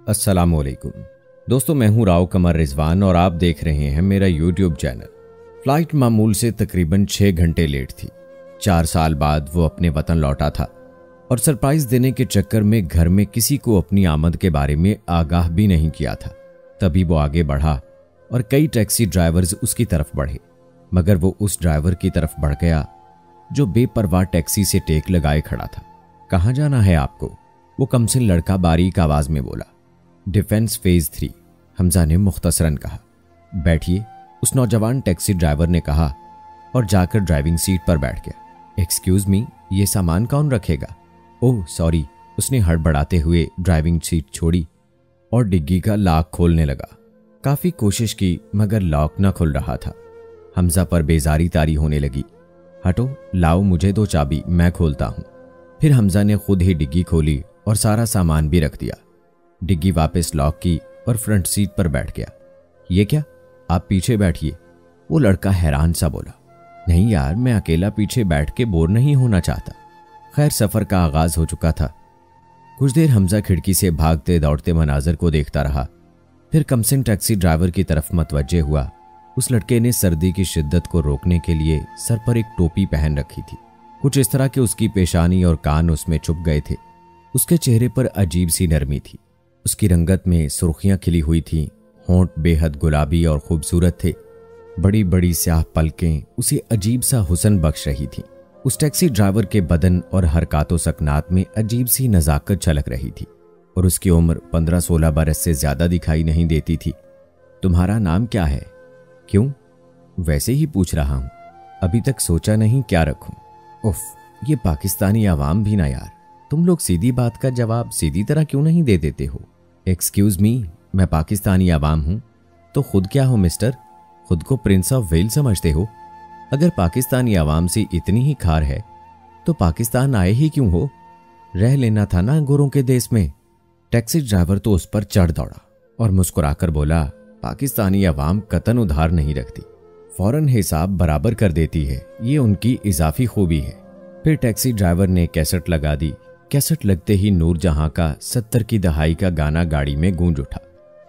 अस्सलामुअलैकुम दोस्तों, मैं हूं राव कमर रिजवान और आप देख रहे हैं मेरा यूट्यूब चैनल। फ्लाइट मामूल से तकरीबन 6 घंटे लेट थी। 4 साल बाद वो अपने वतन लौटा था और सरप्राइज देने के चक्कर में घर में किसी को अपनी आमद के बारे में आगाह भी नहीं किया था। तभी वो आगे बढ़ा और कई टैक्सी ड्राइवर्स उसकी तरफ बढ़े, मगर वो उस ड्राइवर की तरफ बढ़ गया जो बेपरवाह टैक्सी से टेक लगाए खड़ा था। कहाँ जाना है आपको? वो कमसिन लड़का बारीक आवाज में बोला। डिफेंस फेज 3, हमजा ने मुख्तसरन कहा। बैठिए, उस नौजवान टैक्सी ड्राइवर ने कहा और जाकर ड्राइविंग सीट पर बैठ गया। एक्सक्यूज मी, ये सामान कौन रखेगा? ओह सॉरी, उसने हड़बड़ाते हुए ड्राइविंग सीट छोड़ी और डिग्गी का लॉक खोलने लगा। काफी कोशिश की मगर लॉक न खुल रहा था। हमजा पर बेजारी तारी होने लगी। हटो, लाओ मुझे दो चाबी, मैं खोलता हूं। फिर हमजा ने खुद ही डिग्गी खोली और सारा सामान भी रख दिया। डिग्गी वापस लॉक की और फ्रंट सीट पर बैठ गया। ये क्या, आप पीछे बैठिए, वो लड़का हैरान सा बोला। नहीं यार, मैं अकेला पीछे बैठ के बोर नहीं होना चाहता। खैर, सफर का आगाज हो चुका था। कुछ देर हमजा खिड़की से भागते दौड़ते मनाजर को देखता रहा। फिर कमसिन टैक्सी ड्राइवर की तरफ मतवज्जे हुआ। उस लड़के ने सर्दी की शिद्दत को रोकने के लिए सर पर एक टोपी पहन रखी थी। कुछ इस तरह कि उसकी पेशानी और कान उसमें छुप गए थे। उसके चेहरे पर अजीब सी नरमी थी। उसकी रंगत में सुर्खियां खिली हुई थीं। होंठ बेहद गुलाबी और खूबसूरत थे। बड़ी बड़ी स्याह पलकें उसे अजीब सा हुस्न बख्श रही थीं। उस टैक्सी ड्राइवर के बदन और हरकातों सकनात में अजीब सी नजाकत झलक रही थी और उसकी उम्र 15-16 बरस से ज्यादा दिखाई नहीं देती थी। तुम्हारा नाम क्या है? क्यों? वैसे ही पूछ रहा हूं, अभी तक सोचा नहीं क्या रखूं। उफ, ये पाकिस्तानी आवाम भी ना यार, तुम लोग सीधी बात का जवाब सीधी तरह क्यों नहीं दे देते हो? एक्सक्यूज मी, मैं पाकिस्तानी आवाम हूं तो खुद क्या हो मिस्टर? खुद को प्रिंस ऑफ वेल समझते हो? अगर पाकिस्तानी आवाम से इतनी ही खार है तो पाकिस्तान आए ही क्यों हो? रह लेना था ना गोरों के देश में। टैक्सी ड्राइवर तो उस पर चढ़ दौड़ा और मुस्कुराकर बोला, पाकिस्तानी आवाम कतन उधार नहीं रखती, फौरन हिसाब बराबर कर देती है, ये उनकी इजाफी खूबी है। फिर टैक्सी ड्राइवर ने कैसेट लगा दी। कैसेट लगते ही नूरजहां का 70 की दहाई का गाना गाड़ी में गूंज उठा।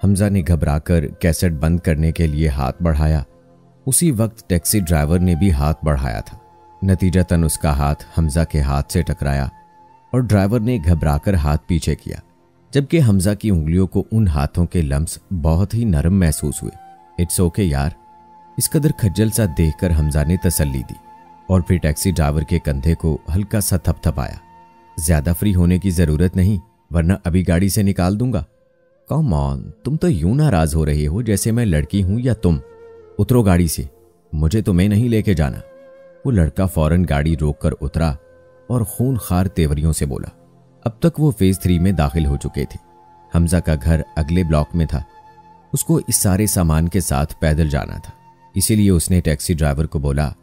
हमजा ने घबराकर कैसेट बंद करने के लिए हाथ बढ़ाया। उसी वक्त टैक्सी ड्राइवर ने भी हाथ बढ़ाया था। नतीजतन उसका हाथ हमजा के हाथ से टकराया और ड्राइवर ने घबराकर हाथ पीछे किया, जबकि हमजा की उंगलियों को उन हाथों के लम्स बहुत ही नरम महसूस हुए। इट्स ओके यार, इस कदर खज्जल सा देखकर हमजा ने तसल्ली दी और फिर टैक्सी ड्राइवर के कंधे को हल्का सा थपथपाया। ज्यादा फ्री होने की जरूरत नहीं, वरना अभी गाड़ी से निकाल दूंगा। कम ऑन, तुम तो यूं नाराज हो रहे हो जैसे मैं लड़की हूं या तुम। उतरो गाड़ी से, मुझे तुम्हें नहीं लेके जाना। वो लड़का फौरन गाड़ी रोककर उतरा और खूनखार तेवरियों से बोला। अब तक वो फेज 3 में दाखिल हो चुके थे। हमजा का घर अगले ब्लॉक में था। उसको इस सारे सामान के साथ पैदल जाना था, इसीलिए उसने टैक्सी ड्राइवर को बोला,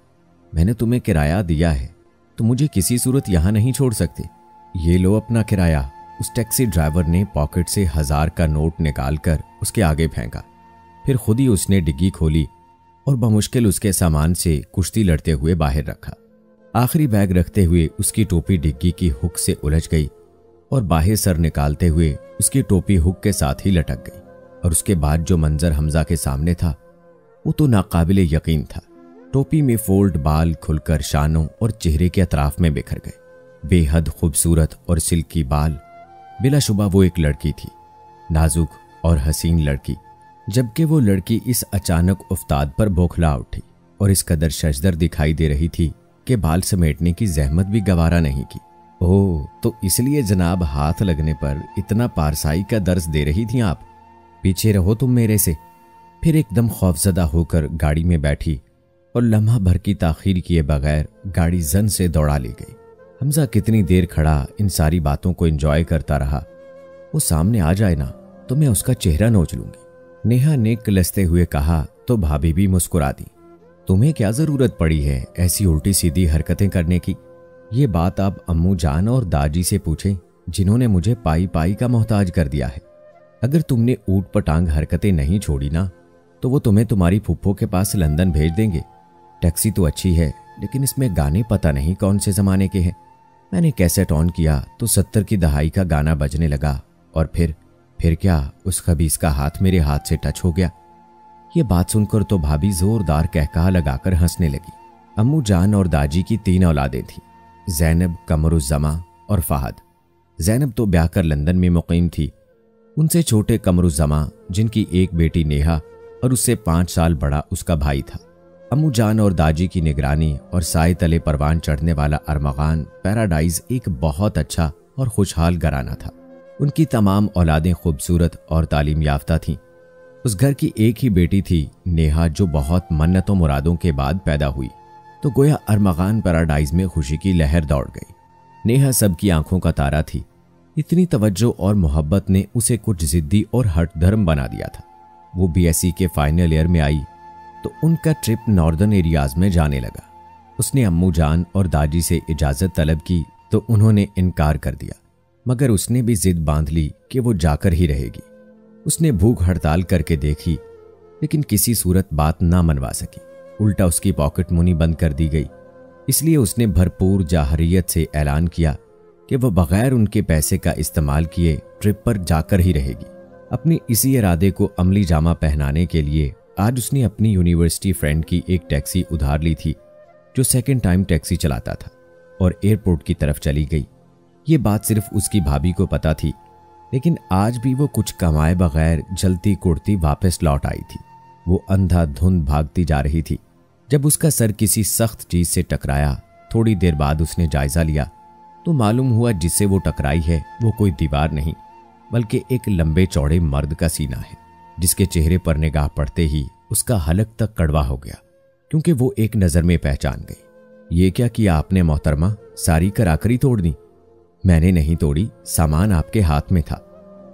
मैंने तुम्हें किराया दिया है तो मुझे किसी सूरत यहां नहीं छोड़ सकते। ये लो अपना किराया। उस टैक्सी ड्राइवर ने पॉकेट से 1000 का नोट निकालकर उसके आगे फेंका। फिर खुद ही उसने डिग्गी खोली और बमुश्किल उसके सामान से कुश्ती लड़ते हुए बाहर रखा। आखिरी बैग रखते हुए उसकी टोपी डिग्गी की हुक से उलझ गई और बाहर सर निकालते हुए उसकी टोपी हुक के साथ ही लटक गई। और उसके बाद जो मंजर हमजा के सामने था वो तो नाकाबिले यकीन था। टोपी में फोल्ड बाल खुलकर शानों और चेहरे के अतराफ में बिखर गए। बेहद खूबसूरत और सिल्की बाल। बिलाशुबा वो एक लड़की थी, नाजुक और हसीन लड़की, जबकि वो लड़की इस अचानक उफ्ताद पर बौखला उठी और इस कदर शजदर दिखाई दे रही थी कि बाल समेटने की जहमत भी गवारा नहीं की। ओह, तो इसलिए जनाब हाथ लगने पर इतना पारसाई का दर्स दे रही थी आप? पीछे रहो तुम मेरे से। फिर एकदम खौफजदा होकर गाड़ी में बैठी और लम्हा भर की ताखीर किए बगैर गाड़ी जन से दौड़ा ली गई। हमजा कितनी देर खड़ा इन सारी बातों को एंजॉय करता रहा। वो सामने आ जाए ना तो मैं उसका चेहरा नोच लूंगी। नेहा ने कलसते हुए कहा तो भाभी भी मुस्कुरा दी। तुम्हें क्या जरूरत पड़ी है ऐसी उल्टी सीधी हरकतें करने की? ये बात आप अम्मू जान और दादी से पूछें, जिन्होंने मुझे पाई पाई का मोहताज कर दिया है। अगर तुमने ऊट पटांग हरकतें नहीं छोड़ी ना तो वो तुम्हें तुम्हारी फुप्पो के पास लंदन भेज देंगे। टैक्सी तो अच्छी है लेकिन इसमें गाने पता नहीं कौन से जमाने के हैं। मैंने कैसेट ऑन किया तो 70 की दहाई का गाना बजने लगा और फिर फिर क्या उस खबीस का हाथ मेरे हाथ से टच हो गया। ये बात सुनकर तो भाभी जोरदार कहकहा लगाकर हंसने लगी। अम्मू जान और दाजी की 3 औलादें थीं, ज़ैनब, कमरुज़्ज़मा और फ़हद। ज़ैनब तो ब्याह कर लंदन में मुक़ीम थी। उनसे छोटे कमरुज़्ज़मा, जिनकी एक बेटी नेहा और उससे 5 साल बड़ा उसका भाई था। अम्मू जान और दाजी की निगरानी और साए तले परवान चढ़ने वाला अरमगान पैराडाइज एक बहुत अच्छा और खुशहाल घराना था। उनकी तमाम औलादें खूबसूरत और तालीम याफ्ता थीं। उस घर की एक ही बेटी थी नेहा, जो बहुत मन्नतों मुरादों के बाद पैदा हुई, तो गोया अरमगान पैराडाइज में खुशी की लहर दौड़ गई। नेहा सबकी आंखों का तारा थी। इतनी तवज्जो और मोहब्बत ने उसे कुछ जिद्दी और हट धर्म बना दिया था। वो बीएससी के फाइनल ईयर में आई तो उनका ट्रिप नॉर्दर्न एरियाज में जाने लगा। उसने अम्मू जान और दादी से इजाज़त तलब की तो उन्होंने इनकार कर दिया, मगर उसने भी जिद बांध ली कि वो जाकर ही रहेगी। उसने भूख हड़ताल करके देखी, लेकिन किसी सूरत बात ना मनवा सकी। उल्टा उसकी पॉकेट मनी बंद कर दी गई। इसलिए उसने भरपूर जाहरियत से ऐलान किया कि वह बगैर उनके पैसे का इस्तेमाल किए ट्रिप पर जाकर ही रहेगी। अपने इसी इरादे को अमली जामा पहनाने के लिए आज उसने अपनी यूनिवर्सिटी फ्रेंड की एक टैक्सी उधार ली थी, जो सेकंड टाइम टैक्सी चलाता था, और एयरपोर्ट की तरफ चली गई। ये बात सिर्फ उसकी भाभी को पता थी, लेकिन आज भी वो कुछ कमाए बगैर जलती कुड़ती वापस लौट आई थी। वो अंधाधुंध भागती जा रही थी जब उसका सर किसी सख्त चीज से टकराया। थोड़ी देर बाद उसने जायजा लिया तो मालूम हुआ जिससे वो टकराई है वो कोई दीवार नहीं, बल्कि एक लंबे चौड़े मर्द का सीना है, जिसके चेहरे पर निगाह पड़ते ही उसका हलक तक कड़वा हो गया, क्योंकि वो एक नजर में पहचान गई। ये क्या किया आपने मोहतरमा, सारी कराकरी तोड़ दी? मैंने नहीं तोड़ी, सामान आपके हाथ में था।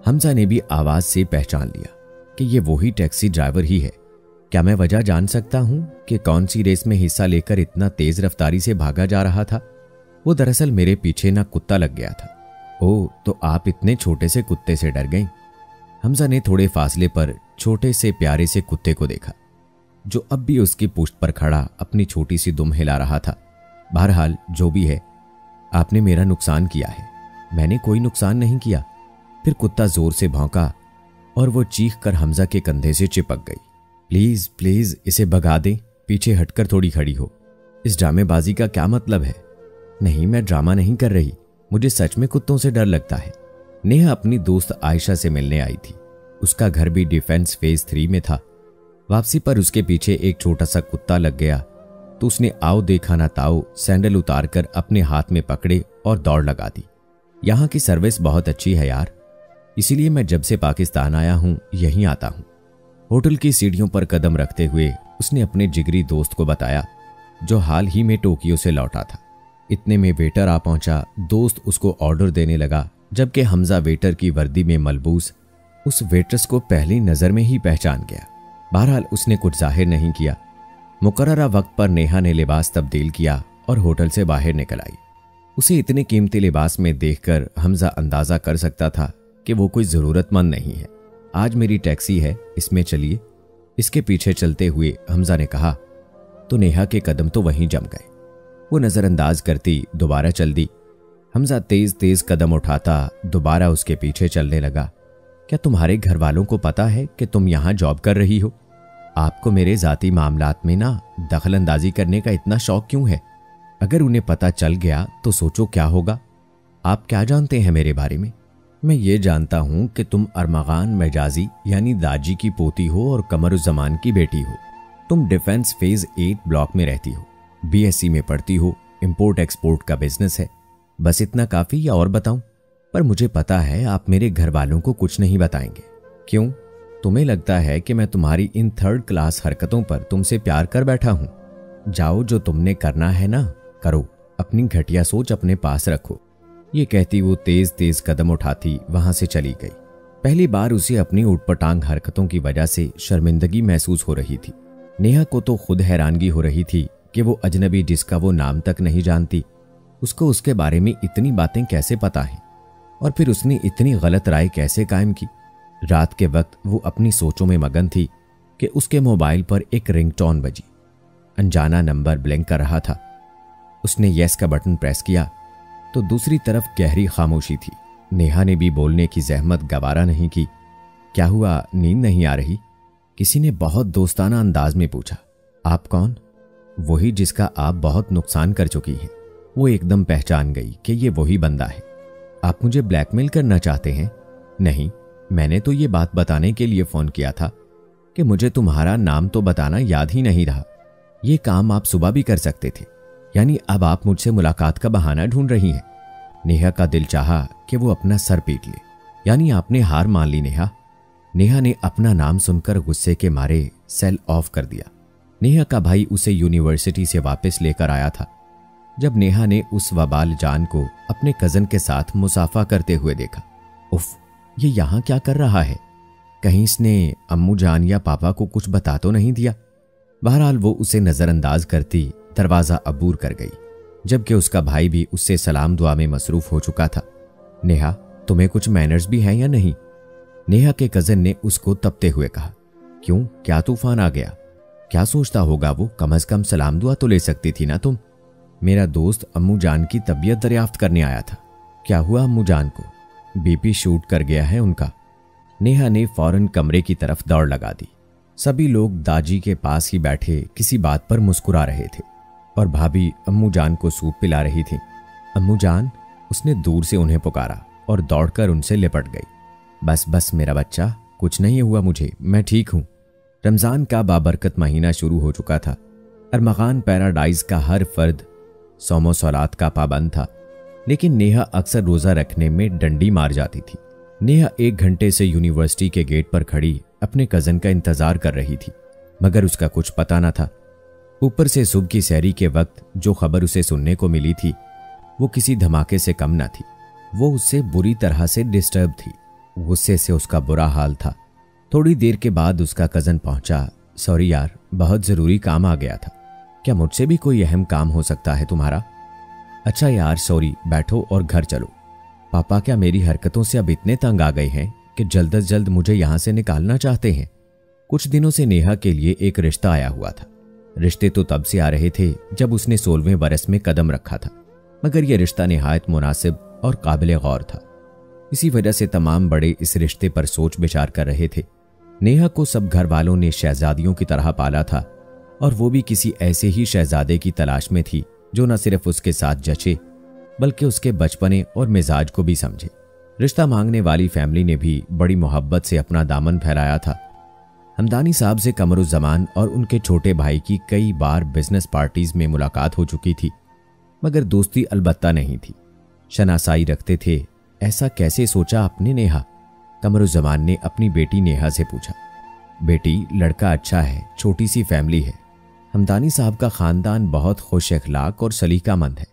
हमजा ने भी आवाज से पहचान लिया कि ये वही टैक्सी ड्राइवर ही है। क्या मैं वजह जान सकता हूं कि कौन सी रेस में हिस्सा लेकर इतना तेज रफ्तारी से भागा जा रहा था? वो दरअसल मेरे पीछे ना कुत्ता लग गया था। ओह, तो आप इतने छोटे से कुत्ते से डर गईं? हमजा ने थोड़े फासले पर छोटे से प्यारे से कुत्ते को देखा, जो अब भी उसकी पुश्त पर खड़ा अपनी छोटी सी दुम हिला रहा था। बहरहाल जो भी है, आपने मेरा नुकसान किया है। मैंने कोई नुकसान नहीं किया। फिर कुत्ता जोर से भौंका और वो चीख कर हमजा के कंधे से चिपक गई। प्लीज प्लीज इसे भगा दें, पीछे हटकर थोड़ी खड़ी हो। इस ड्रामेबाजी का क्या मतलब है? नहीं, मैं ड्रामा नहीं कर रही, मुझे सच में कुत्तों से डर लगता है। नेहा अपनी दोस्त आयशा से मिलने आई थी। उसका घर भी डिफेंस फेज 3 में था। वापसी पर उसके पीछे एक छोटा सा कुत्ता लग गया तो उसने आओ देखा ना ताओ सैंडल उतारकर अपने हाथ में पकड़े और दौड़ लगा दी। यहाँ की सर्विस बहुत अच्छी है यार, इसीलिए मैं जब से पाकिस्तान आया हूँ यहीं आता हूँ। होटल की सीढ़ियों पर कदम रखते हुए उसने अपने जिगरी दोस्त को बताया, जो हाल ही में टोक्यो से लौटा था। इतने में वेटर आ पहुंचा। दोस्त उसको ऑर्डर देने लगा, जबकि हमजा वेटर की वर्दी में मलबूस उस वेट्रेस को पहली नजर में ही पहचान गया। बहरहाल उसने कुछ जाहिर नहीं किया। मुकर्ररा वक्त पर नेहा ने लिबास तब्दील किया और होटल से बाहर निकल आई। उसे इतने कीमती लिबास में देखकर हमजा अंदाजा कर सकता था कि वो कोई जरूरतमंद नहीं है। आज मेरी टैक्सी है, इसमें चलिए। इसके पीछे चलते हुए हमजा ने कहा तो नेहा के कदम तो वहीं जम गए। वो नजरअंदाज करती दोबारा चल दी। हमजा तेज तेज कदम उठाता दोबारा उसके पीछे चलने लगा। क्या तुम्हारे घर वालों को पता है कि तुम यहां जॉब कर रही हो? आपको मेरे जाती मामलात में ना दखल अंदाजी करने का इतना शौक क्यों है? अगर उन्हें पता चल गया तो सोचो क्या होगा। आप क्या जानते हैं मेरे बारे में? मैं ये जानता हूं कि तुम अरमगान मेजाजी यानी दाजी की पोती हो और कमरुज़्ज़मान की बेटी हो। तुम डिफेंस फेज 8 ब्लॉक में रहती हो, बीएससी में पढ़ती हो, इंपोर्ट एक्सपोर्ट का बिजनेस है। बस इतना काफी या और बताऊं? पर मुझे पता है आप मेरे घर वालों को कुछ नहीं बताएंगे। क्यों? तुम्हें लगता है कि मैं तुम्हारी इन 3rd क्लास हरकतों पर तुमसे प्यार कर बैठा हूं? जाओ, जो तुमने करना है ना करो, अपनी घटिया सोच अपने पास रखो। ये कहती वो तेज तेज कदम उठाती वहां से चली गई। पहली बार उसे अपनी उटपटांग हरकतों की वजह से शर्मिंदगी महसूस हो रही थी। नेहा को तो खुद हैरानगी हो रही थी कि वो अजनबी जिसका वो नाम तक नहीं जानती, उसको उसके बारे में इतनी बातें कैसे पता हैं, और फिर उसने इतनी गलत राय कैसे कायम की। रात के वक्त वो अपनी सोचों में मगन थी कि उसके मोबाइल पर एक रिंगटोन बजी। अनजाना नंबर ब्लिंक कर रहा था। उसने यस का बटन प्रेस किया तो दूसरी तरफ गहरी खामोशी थी। नेहा ने भी बोलने की जहमत गवारा नहीं की। क्या हुआ, नींद नहीं आ रही? किसी ने बहुत दोस्ताना अंदाज में पूछा। आप कौन? वही जिसका आप बहुत नुकसान कर चुकी हैं। वो एकदम पहचान गई कि ये वही बंदा है। आप मुझे ब्लैकमेल करना चाहते हैं? नहीं, मैंने तो ये बात बताने के लिए फोन किया था कि मुझे तुम्हारा नाम तो बताना याद ही नहीं रहा। ये काम आप सुबह भी कर सकते थे, यानी अब आप मुझसे मुलाकात का बहाना ढूंढ रही हैं। नेहा का दिल चाहा कि वो अपना सर पीट ले, यानी आपने हार मान ली नेहा। नेहा ने अपना नाम सुनकर गुस्से के मारे सेल ऑफ कर दिया। नेहा का भाई उसे यूनिवर्सिटी से वापस लेकर आया था। जब नेहा ने उस वबाल जान को अपने कजन के साथ मुसाफा करते हुए देखा, उफ, ये यहां क्या कर रहा है? कहीं इसने अम्मू जान या पापा को कुछ बता तो नहीं दिया? बहरहाल वो उसे नजरअंदाज करती दरवाजा अबूर कर गई, जबकि उसका भाई भी उससे सलाम दुआ में मसरूफ हो चुका था। नेहा, तुम्हें कुछ मैनर्स भी हैं या नहीं? नेहा के कजन ने उसको तपते हुए कहा। क्यों, क्या तूफान आ गया? क्या सोचता होगा वो? कम से कम सलाम दुआ तो ले सकती थी ना तुम। मेरा दोस्त अम्मू जान की तबीयत दरियाफ्त करने आया था। क्या हुआ अम्मू जान को? बीपी शूट कर गया है उनका। नेहा ने फौरन कमरे की तरफ दौड़ लगा दी। सभी लोग दाजी के पास ही बैठे किसी बात पर मुस्कुरा रहे थे और भाभी अम्मू जान को सूप पिला रही थी। अम्मू जान, उसने दूर से उन्हें पुकारा और दौड़कर उनसे लिपट गई। बस बस मेरा बच्चा, कुछ नहीं हुआ मुझे, मैं ठीक हूं। रमजान का बाबरकत महीना शुरू हो चुका था। अरमगान पैराडाइज का हर फर्द सौमो सौलात का पाबंद था, लेकिन नेहा अक्सर रोजा रखने में डंडी मार जाती थी। नेहा 1 घंटे से यूनिवर्सिटी के गेट पर खड़ी अपने कजन का इंतजार कर रही थी, मगर उसका कुछ पता न था। ऊपर से सुबह की सैरी के वक्त जो खबर उसे सुनने को मिली थी वो किसी धमाके से कम न थी। वो उससे बुरी तरह से डिस्टर्ब थी। गुस्से से उसका बुरा हाल था। थोड़ी देर के बाद उसका कजन पहुंचा। सॉरी यार, बहुत जरूरी काम आ गया था। क्या मुझसे भी कोई अहम काम हो सकता है तुम्हारा? अच्छा यार सॉरी, बैठो और घर चलो। पापा क्या मेरी हरकतों से अब इतने तंग आ गए हैं कि जल्द अज जल्द मुझे यहां से निकालना चाहते हैं? कुछ दिनों से नेहा के लिए एक रिश्ता आया हुआ था। रिश्ते तो तब से आ रहे थे जब उसने 16वें बरस में कदम रखा था, मगर यह रिश्ता निहायत मुनासिब और काबिल गौर था। इसी वजह से तमाम बड़े इस रिश्ते पर सोच विचार कर रहे थे। नेहा को सब घर वालों ने शहजादियों की तरह पाला था और वो भी किसी ऐसे ही शहजादे की तलाश में थी जो न सिर्फ उसके साथ जचे बल्कि उसके बचपने और मिजाज को भी समझे। रिश्ता मांगने वाली फैमिली ने भी बड़ी मोहब्बत से अपना दामन फैलाया था। हमदानी साहब से कमरुज़्ज़मान और उनके छोटे भाई की कई बार बिजनेस पार्टीज में मुलाकात हो चुकी थी, मगर दोस्ती अलबत्ता नहीं थी। शनासाई रखते थे। ऐसा कैसे सोचा आपने नेहा? कमरुज़्ज़मान ने अपनी बेटी नेहा से पूछा। बेटी, लड़का अच्छा है, छोटी सी फैमिली है। हमदानी साहब का खानदान बहुत खुश अखलाक और सलीकामंद है।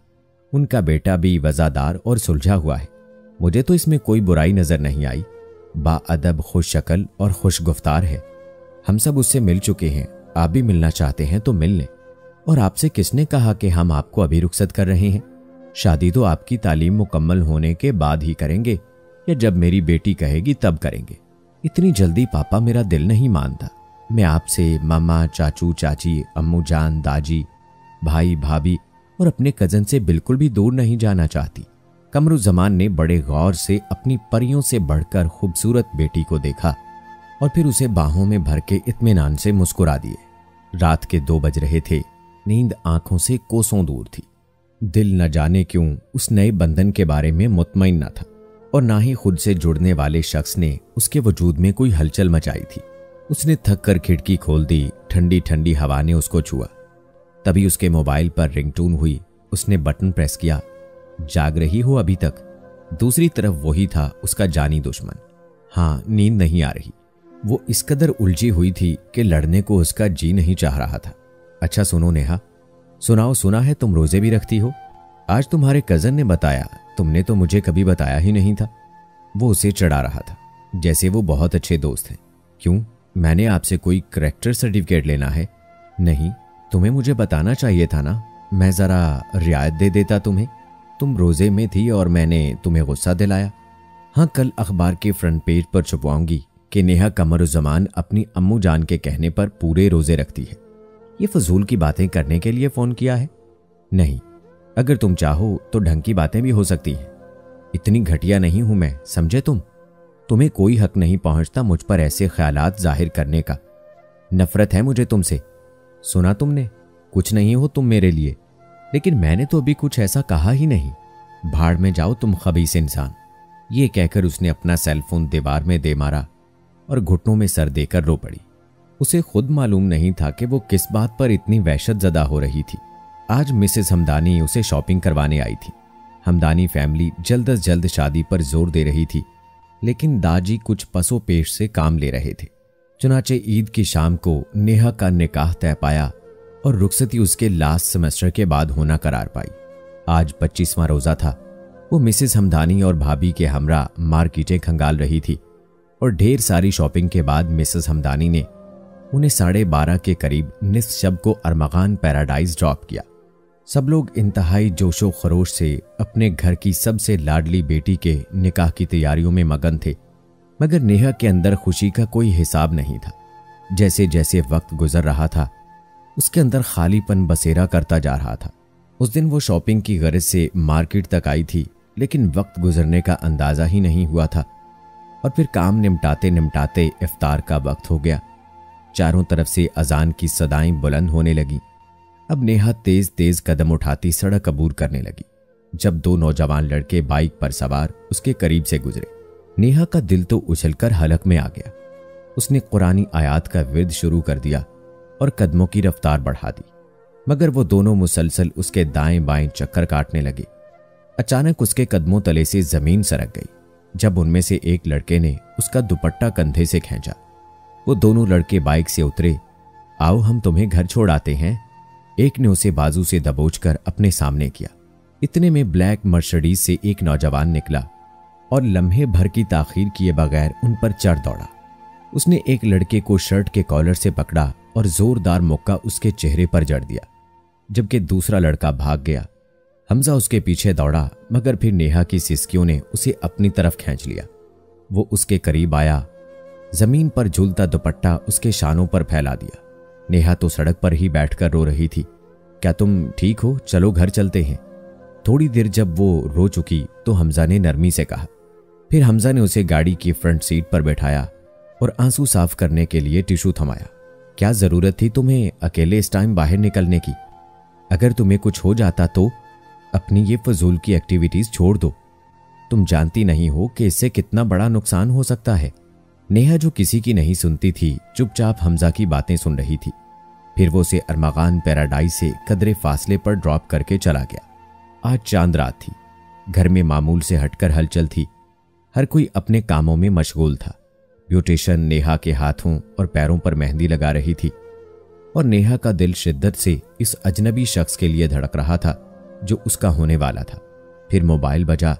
उनका बेटा भी वज़ादार और सुलझा हुआ है। मुझे तो इसमें कोई बुराई नजर नहीं आई। बाअदब, खुश शक्ल और खुश गुफ्तार है। हम सब उससे मिल चुके हैं। आप भी मिलना चाहते हैं तो मिल लें। और आपसे किसने कहा कि हम आपको अभी रुखसत कर रहे हैं? शादी तो आपकी तालीम मुकम्मल होने के बाद ही करेंगे, या जब मेरी बेटी कहेगी तब करेंगे। इतनी जल्दी पापा मेरा दिल नहीं मानता। मैं आपसे मामा, चाचू, चाची, अम्मू जान, दाजी, भाई, भाभी और अपने कजन से बिल्कुल भी दूर नहीं जाना चाहती। कमरुज़्ज़मान ने बड़े गौर से अपनी परियों से बढ़कर खूबसूरत बेटी को देखा और फिर उसे बाहों में भर के इत्मीनान से मुस्कुरा दिए। रात के 2 बज रहे थे। नींद आंखों से कोसों दूर थी। दिल न जाने क्यों उस नए बंधन के बारे में मुतमईन न था और ना ही खुद से जुड़ने वाले शख्स ने उसके वजूद में कोई हलचल मचाई थी। उसने थक कर खिड़की खोल दी। ठंडी ठंडी हवा ने उसको छुआ। तभी उसके मोबाइल पर रिंगटोन हुई। उसने बटन प्रेस किया। जाग रही हो अभी तक? दूसरी तरफ वही था उसका जानी दुश्मन। हाँ, नींद नहीं आ रही। वो इस कदर उलझी हुई थी कि लड़ने को उसका जी नहीं चाह रहा था। अच्छा सुनो नेहा, सुनाओ, सुना है तुम रोजे भी रखती हो। आज तुम्हारे कजन ने बताया, तुमने तो मुझे कभी बताया ही नहीं था। वो उसे चढ़ा रहा था, जैसे वो बहुत अच्छे दोस्त हैं। क्यों, मैंने आपसे कोई करैक्टर सर्टिफिकेट लेना है? नहीं, तुम्हें मुझे बताना चाहिए था ना, मैं जरा रियायत दे देता तुम्हें। तुम रोजे में थी और मैंने तुम्हें गुस्सा दिलाया। हाँ, कल अखबार के फ्रंट पेज पर छुपवाऊंगी कि नेहा कमरुज़्ज़मान अपनी अम्मू जान के कहने पर पूरे रोजे रखती है। ये फजूल की बातें करने के लिए फोन किया है? नहीं, अगर तुम चाहो तो ढंग की बातें भी हो सकती हैं। इतनी घटिया नहीं हूं मैं, समझे तुम। तुम्हें कोई हक नहीं पहुंचता मुझ पर ऐसे ख्यालात जाहिर करने का। नफरत है मुझे तुमसे। सुना तुमने, कुछ नहीं हो तुम मेरे लिए। लेकिन मैंने तो अभी कुछ ऐसा कहा ही नहीं। भाड़ में जाओ तुम खबीस इंसान। ये कहकर उसने अपना सेलफोन दीवार में दे मारा और घुटनों में सर देकर रो पड़ी। उसे खुद मालूम नहीं था कि वो किस बात पर इतनी वहशतज़दा हो रही थी। आज मिसेस हमदानी उसे शॉपिंग करवाने आई थी। हमदानी फैमिली जल्द अज जल्द शादी पर जोर दे रही थी, लेकिन दाजी कुछ पसो पेश से काम ले रहे थे। चुनाचे ईद की शाम को नेहा का निकाह तय पाया और रुखसती उसके लास्ट सेमेस्टर के बाद होना करार पाई। आज 25वां रोजा था। वो मिसेस हमदानी और भाभी के हमरा मार्केटें खंगाल रही थी और ढेर सारी शॉपिंग के बाद मिसेस हमदानी ने उन्हें 12:30 के करीब निस्फ शब को अरमगान पैराडाइज ड्रॉप किया। सब लोग इंतहाई जोशो खरोश से अपने घर की सबसे लाडली बेटी के निकाह की तैयारियों में मगन थे, मगर नेहा के अंदर खुशी का कोई हिसाब नहीं था। जैसे जैसे वक्त गुजर रहा था, उसके अंदर खालीपन बसेरा करता जा रहा था। उस दिन वो शॉपिंग की गरज से मार्केट तक आई थी, लेकिन वक्त गुजरने का अंदाजा ही नहीं हुआ था और फिर काम निमटाते निमटाते इफ्तार का वक्त हो गया। चारों तरफ से अजान की सदाएं बुलंद होने लगी। अब नेहा तेज तेज कदम उठाती सड़क अबूर करने लगी जब दो नौजवान लड़के बाइक पर सवार उसके करीब से गुजरे। नेहा का दिल तो उछलकर हलक में आ गया। उसने कुरानी आयात का विर्द शुरू कर दिया और कदमों की रफ्तार बढ़ा दी, मगर वो दोनों मुसलसल उसके दाएं बाएं चक्कर काटने लगे। अचानक उसके कदमों तले से जमीन सरक गई जब उनमें से एक लड़के ने उसका दुपट्टा कंधे से खींचा। वो दोनों लड़के बाइक से उतरे। आओ हम तुम्हें घर छोड़ आते हैं, एक ने उसे बाजू से दबोचकर अपने सामने किया। इतने में ब्लैक मर्सिडीज से एक नौजवान निकला और लम्हे भर की ताखीर किए बगैर उन पर चढ़ दौड़ा। उसने एक लड़के को शर्ट के कॉलर से पकड़ा और जोरदार मुक्का उसके चेहरे पर जड़ दिया, जबकि दूसरा लड़का भाग गया। हमजा उसके पीछे दौड़ा, मगर फिर नेहा की सिसकियों ने उसे अपनी तरफ खींच लिया। वो उसके करीब आया, जमीन पर झूलता दुपट्टा उसके शानों पर फैला दिया। नेहा तो सड़क पर ही बैठकर रो रही थी। क्या तुम ठीक हो? चलो घर चलते हैं। थोड़ी देर जब वो रो चुकी तो हमजा ने नरमी से कहा। फिर हमजा ने उसे गाड़ी की फ्रंट सीट पर बैठाया और आंसू साफ करने के लिए टिश्यू थमाया। क्या जरूरत थी तुम्हें अकेले इस टाइम बाहर निकलने की? अगर तुम्हें कुछ हो जाता तो अपनी ये फजूल की एक्टिविटीज छोड़ दो। तुम जानती नहीं हो कि इससे कितना बड़ा नुकसान हो सकता है। नेहा जो किसी की नहीं सुनती थी, चुपचाप हमजा की बातें सुन रही थी। फिर वो उसे अरमगान पैराडाइज से कदरे फासले पर ड्रॉप करके चला गया। आज चांद रात थी। घर में मामूल से हटकर हलचल थी। हर कोई अपने कामों में मशगूल था। ब्यूटिशियन नेहा के हाथों और पैरों पर मेहंदी लगा रही थी और नेहा का दिल शिद्दत से इस अजनबी शख्स के लिए धड़क रहा था जो उसका होने वाला था। फिर मोबाइल बजा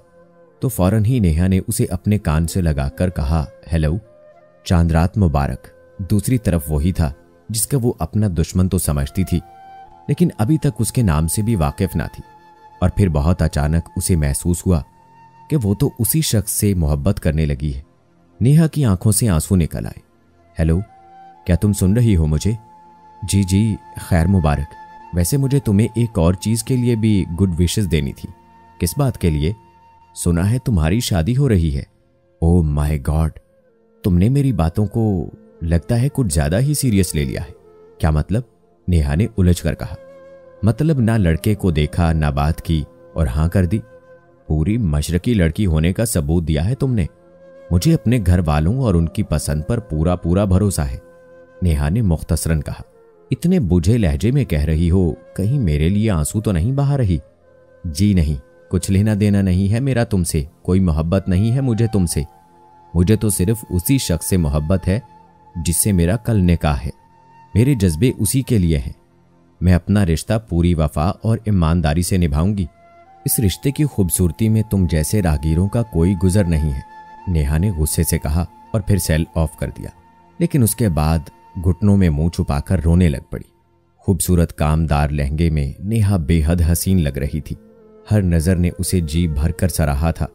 तो फौरन ही नेहा ने उसे अपने कान से लगाकर कहा, हेलो, चांद रात मुबारक। दूसरी तरफ वही था जिसका वो अपना दुश्मन तो समझती थी, लेकिन अभी तक उसके नाम से भी वाकिफ ना थी। और फिर बहुत अचानक उसे महसूस हुआ कि वो तो उसी शख्स से मोहब्बत करने लगी है। नेहा की आंखों से आंसू निकल आए। हेलो, क्या तुम सुन रही हो मुझे? जी जी, खैर मुबारक। वैसे मुझे तुम्हें एक और चीज के लिए भी गुड विशेस देनी थी। किस बात के लिए? सुना है तुम्हारी शादी हो रही है। ओह माय गॉड, तुमने मेरी बातों को लगता है कुछ ज्यादा ही सीरियस ले लिया है। क्या मतलब? नेहा ने उलझ कर कहा। मतलब ना लड़के को देखा ना बात की और हां कर दी। पूरी मशरकी लड़की होने का सबूत दिया है तुमने। मुझे अपने घर वालों और उनकी पसंद पर पूरा पूरा भरोसा है, नेहा ने मुख्तसरन कहा। इतने बुझे लहजे में कह रही हो, कहीं मेरे लिए आंसू तो नहीं बहा रही? जी नहीं, कुछ लेना देना नहीं है मेरा तुमसे, कोई मोहब्बत नहीं है मुझे तुमसे। मुझे तो सिर्फ उसी शख्स से मोहब्बत है जिससे मेरा कल निकाह है। मेरे जज्बे उसी के लिए हैं। मैं अपना रिश्ता पूरी वफा और ईमानदारी से निभाऊंगी। इस रिश्ते की खूबसूरती में तुम जैसे राहगीरों का कोई गुजर नहीं है, नेहा ने गुस्से से कहा और फिर सेल ऑफ कर दिया। लेकिन उसके बाद घुटनों में मुंह छुपाकर रोने लग पड़ी। खूबसूरत कामदार लहंगे में नेहा बेहद हसीन लग रही थी। हर नजर ने उसे जी भरकर सराहा था।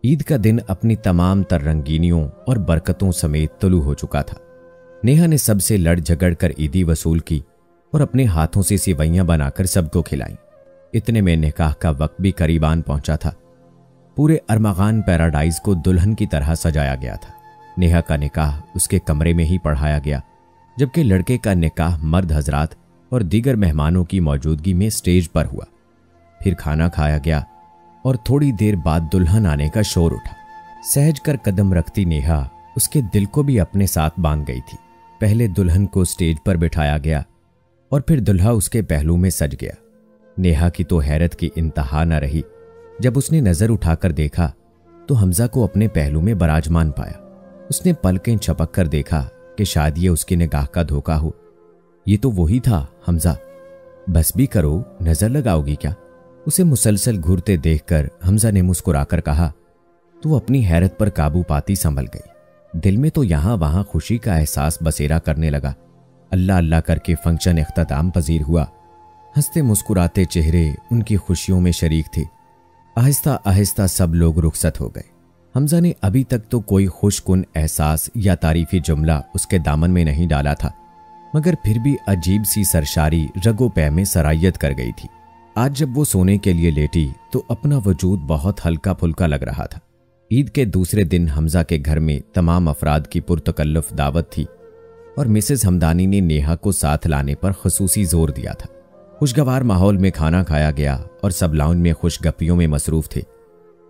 ईद का दिन अपनी तमाम तर रंगीनियों और बरकतों समेत तुलू हो चुका था। नेहा ने सबसे लड़ झगड़ कर ईदी वसूल की और अपने हाथों से सेवैयां बनाकर सबको खिलाई। इतने में निकाह का वक्त भी करीबान पहुंचा था। पूरे अरमागान पैराडाइज को दुल्हन की तरह सजाया गया था। नेहा का निकाह उसके कमरे में ही पढ़ाया गया, जबकि लड़के का निकाह मर्द हजरात और दीगर मेहमानों की मौजूदगी में स्टेज पर हुआ। फिर खाना खाया गया और थोड़ी देर बाद दुल्हन आने का शोर उठा। सहज कर कदम रखती नेहा उसके दिल को भी अपने साथ बांध गई थी। पहले दुल्हन को स्टेज पर बिठाया गया और फिर दुल्हा उसके पहलू में सज गया। नेहा की तो हैरत की इंतहा न रही जब उसने नजर उठाकर देखा तो हमजा को अपने पहलू में बराजमान पाया। उसने पलकें झपक कर देखा कि शायद ये उसकी निगाह का धोखा हो। ये तो वही था हमजा। बस भी करो, नजर लगाओगी क्या? उसे मुसलसल घूरते देखकर हमजा ने मुस्कुराकर कहा। तो अपनी हैरत पर काबू पाती संभल गई। दिल में तो यहां वहां खुशी का एहसास बसेरा करने लगा। अल्लाह अल्लाह करके फंक्शन इख्तिताम पजीर हुआ। हंसते मुस्कुराते चेहरे उनकी खुशियों में शरीक थे। आहिस्ता आहिस्ता सब लोग रुखसत हो गए। हमजा ने अभी तक तो कोई खुशकुन एहसास या तारीफी जुमला उसके दामन में नहीं डाला था, मगर फिर भी अजीब सी सरशारी रगो पै में सरायत कर गई थी। आज जब वो सोने के लिए लेटी तो अपना वजूद बहुत हल्का फुल्का लग रहा था। ईद के दूसरे दिन हमजा के घर में तमाम अफराद की पुरतकल्लुफ दावत थी और मिसेस हमदानी ने नेहा को साथ लाने पर खुसूसी जोर दिया था। खुशगवार माहौल में खाना खाया गया और सब लाउंज में खुशगपियों में मसरूफ थे।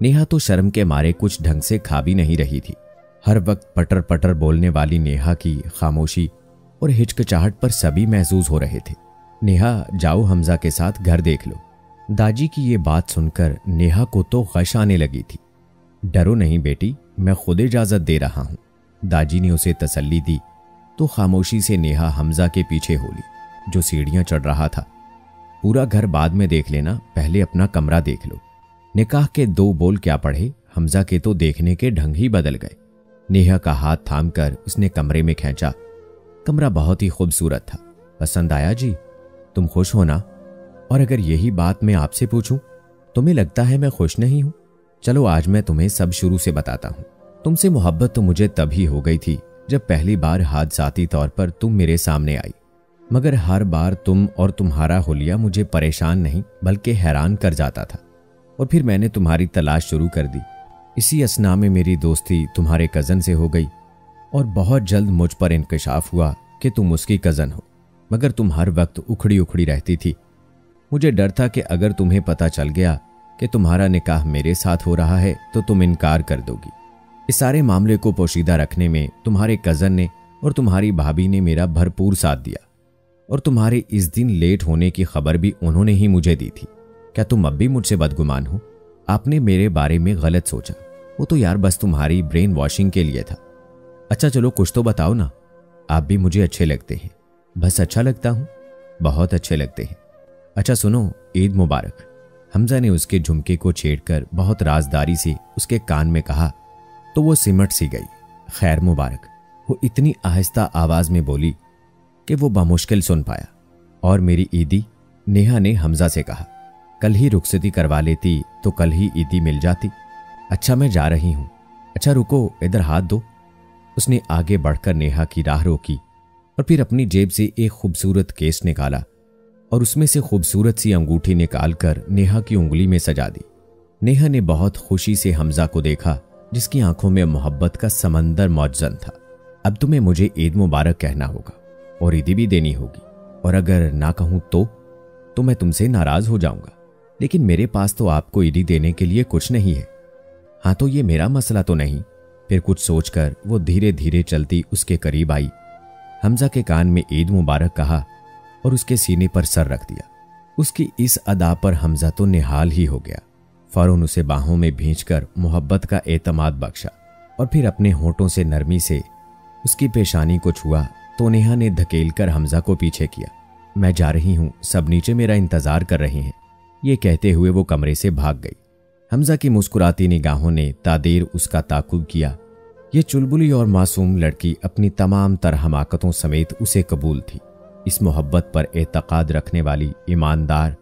नेहा तो शर्म के मारे कुछ ढंग से खा भी नहीं रही थी। हर वक्त पटर पटर बोलने वाली नेहा की खामोशी और हिचकिचाहट पर सभी महसूस हो रहे थे। नेहा, जाओ हमजा के साथ घर देख लो। दाजी की ये बात सुनकर नेहा को तो गश आने लगी थी। डरो नहीं बेटी, मैं खुद इजाजत दे रहा हूं। दाजी ने उसे तसल्ली दी तो खामोशी से नेहा हमजा के पीछे हो ली, जो सीढ़ियां चढ़ रहा था। पूरा घर बाद में देख लेना, पहले अपना कमरा देख लो। निकाह के 2 बोल क्या पढ़े, हमजा के तो देखने के ढंग ही बदल गए। नेहा का हाथ थामकर उसने कमरे में खींचा। कमरा बहुत ही खूबसूरत था। पसंद आया जी? तुम खुश हो ना? और अगर यही बात मैं आपसे पूछूं, तुम्हें लगता है मैं खुश नहीं हूं? चलो आज मैं तुम्हें सब शुरू से बताता हूं। तुमसे मोहब्बत तो मुझे तभी हो गई थी जब पहली बार हादसाती तौर पर तुम मेरे सामने आई, मगर हर बार तुम और तुम्हारा हुलिया मुझे परेशान नहीं बल्कि हैरान कर जाता था। और फिर मैंने तुम्हारी तलाश शुरू कर दी। इसी असना में मेरी दोस्ती तुम्हारे कज़न से हो गई और बहुत जल्द मुझ पर इंकशाफ हुआ कि तुम उसकी कज़न हो, मगर तुम हर वक्त उखड़ी उखड़ी रहती थी। मुझे डर था कि अगर तुम्हें पता चल गया कि तुम्हारा निकाह मेरे साथ हो रहा है तो तुम इनकार कर दोगी। इस सारे मामले को पोशीदा रखने में तुम्हारे कज़न ने और तुम्हारी भाभी ने मेरा भरपूर साथ दिया और तुम्हारे इस दिन लेट होने की खबर भी उन्होंने ही मुझे दी थी। क्या तुम अब भी मुझसे बदगुमान हो? आपने मेरे बारे में गलत सोचा। वो तो यार बस तुम्हारी ब्रेन वॉशिंग के लिए था। अच्छा चलो कुछ तो बताओ ना। आप भी मुझे अच्छे लगते हैं। बस अच्छा लगता हूं? बहुत अच्छे लगते हैं। अच्छा सुनो, ईद मुबारक। हमजा ने उसके झुमके को छेड़कर बहुत राजदारी से उसके कान में कहा तो वो सिमट सी गई। खैर मुबारक, वो इतनी आहिस्ता आवाज में बोली कि वो बामुश्किल सुन पाया। और मेरी ईदी? नेहा ने हमजा से कहा। कल ही रुखसती करवा लेती तो कल ही ईदी मिल जाती। अच्छा मैं जा रही हूं। अच्छा रुको, इधर हाथ दो। उसने आगे बढ़कर नेहा की राह रोकी और फिर अपनी जेब से एक खूबसूरत केस निकाला और उसमें से खूबसूरत सी अंगूठी निकालकर नेहा की उंगली में सजा दी। नेहा ने बहुत खुशी से हमजा को देखा, जिसकी आंखों में मोहब्बत का समंदर मौजूद था। अब तुम्हें मुझे ईद मुबारक कहना होगा और ईदी भी देनी होगी, और अगर ना कहूं तो मैं तुमसे नाराज हो जाऊंगा। लेकिन मेरे पास तो आपको ईदी देने के लिए कुछ नहीं है। हाँ तो ये मेरा मसला तो नहीं। फिर कुछ सोचकर वो धीरे धीरे चलती उसके करीब आई, हमजा के कान में ईद मुबारक कहा और उसके सीने पर सर रख दिया। उसकी इस अदा पर हमजा तो निहाल ही हो गया। फौरन उसे बाहों में भींचकर मोहब्बत का एतमाद बख्शा और फिर अपने होठों से नरमी से उसकी पेशानी को छुआ तो नेहा ने धकेलकर हमजा को पीछे किया। मैं जा रही हूं, सब नीचे मेरा इंतजार कर रहे हैं। ये कहते हुए वो कमरे से भाग गई। हमजा की मुस्कुराती निगाहों ने तादेर उसका ताकुब किया। ये चुलबुली और मासूम लड़की अपनी तमाम तरह हमाकतों समेत उसे कबूल थी। इस मोहब्बत पर एतकाद रखने वाली ईमानदार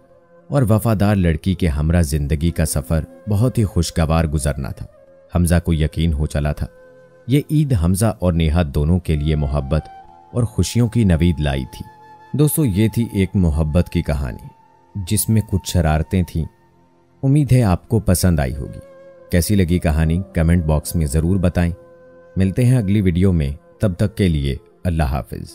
और वफादार लड़की के हमरा जिंदगी का सफर बहुत ही खुशगवार गुजरना था। हमजा को यकीन हो चला था ये ईद हमजा और नेहा दोनों के लिए मोहब्बत और खुशियों की नवीद लाई थी। दोस्तों, ये थी एक मोहब्बत की कहानी जिसमें कुछ शरारतें थीं। उम्मीद है आपको पसंद आई होगी। कैसी लगी कहानी कमेंट बॉक्स में ज़रूर बताएं। मिलते हैं अगली वीडियो में, तब तक के लिए अल्लाह हाफिज़।